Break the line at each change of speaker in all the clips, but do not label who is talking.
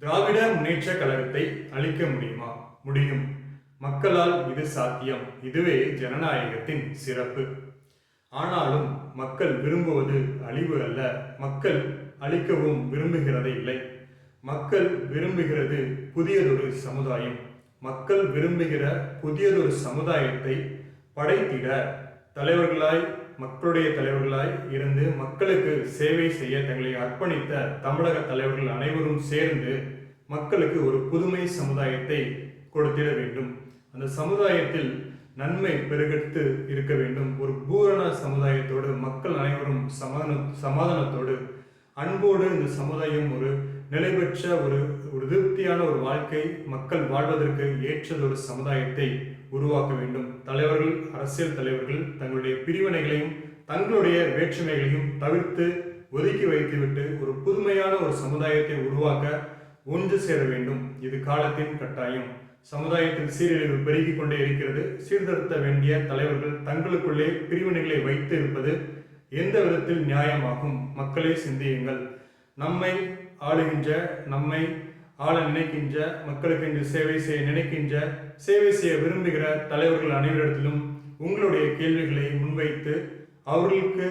திராவிட முன்னேற்றக் கழகத்தை அழிக்க முடியுமா? முடியும். மக்களால் இது சாத்தியம். இதுவே ஜனநாயகத்தின் சிறப்பு. ஆனாலும் மக்கள் விரும்புவது அழிவு அல்ல. மக்கள் அழிக்கவும் விரும்புகிறது இல்லை. மக்கள் விரும்புகிறது புதியதொரு சமுதாயம். மக்கள் விரும்புகிற புதியதொரு சமுதாயத்தை படைத்திட மக்களுடைய தலைவர்களாய் இருந்து மக்களுக்கு சேவை செய்ய தங்களை அர்ப்பணித்த தமிழக தலைவர்கள் அனைவரும் சேர்ந்து மக்களுக்கு ஒரு புதுமை சமுதாயத்தை கொடுத்திட வேண்டும். அந்த சமுதாயத்தில் நன்மை பெருகெடுத்து இருக்க வேண்டும். ஒரு பூரண சமுதாயத்தோடு மக்கள் அனைவரும் சமாதானத்தோடு அன்போடு இந்த சமுதாயம் ஒரு நிலை பெற்ற ஒரு திருப்தியான ஒரு வாழ்க்கை மக்கள் வாழ்வதற்கு ஏற்றதொரு சமுதாயத்தை உருவாக்க வேண்டும். தலைவர்கள், அரசியல் தலைவர்கள் தங்களுடைய பிரிவினைகளையும் தங்களுடைய வேற்றுமைகளையும் தவிர்த்து ஒதுக்கி வைத்துவிட்டு ஒரு புதுமையான ஒரு சமுதாயத்தை உருவாக்க ஒன்று சேர வேண்டும். இது காலத்தின் கட்டாயம். சமுதாயத்தில் சீரழிவு பெருகிக் கொண்டே இருக்கிறது. சீர்திருத்த வேண்டிய தலைவர்கள் தங்களுக்குள்ளே பிரிவினைகளை வைத்து இருப்பது எந்த விதத்தில் நியாயமாகும்? மக்களே சிந்தியுங்கள். நம்மை ஆளுகின்ற, நம்மை ஆள நினைக்கின்ற, மக்களுக்கு இன்று சேவை செய்ய நினைக்கின்ற, சேவை செய்ய விரும்புகிற தலைவர்கள் அனைவரிடத்திலும் உங்களுடைய கேள்விகளை முன்வைத்து அவர்களுக்கு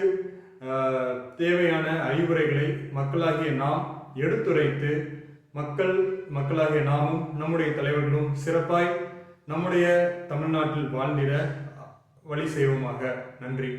தேவையான அறிவுரைகளை மக்களாகிய நாம் எடுத்துரைத்து மக்களாகிய நாமும் நம்முடைய தலைவர்களும் சிறப்பாய் நம்முடைய தமிழ்நாட்டில் வாழ்ந்திட வழி செய்வோமாக. நன்றி.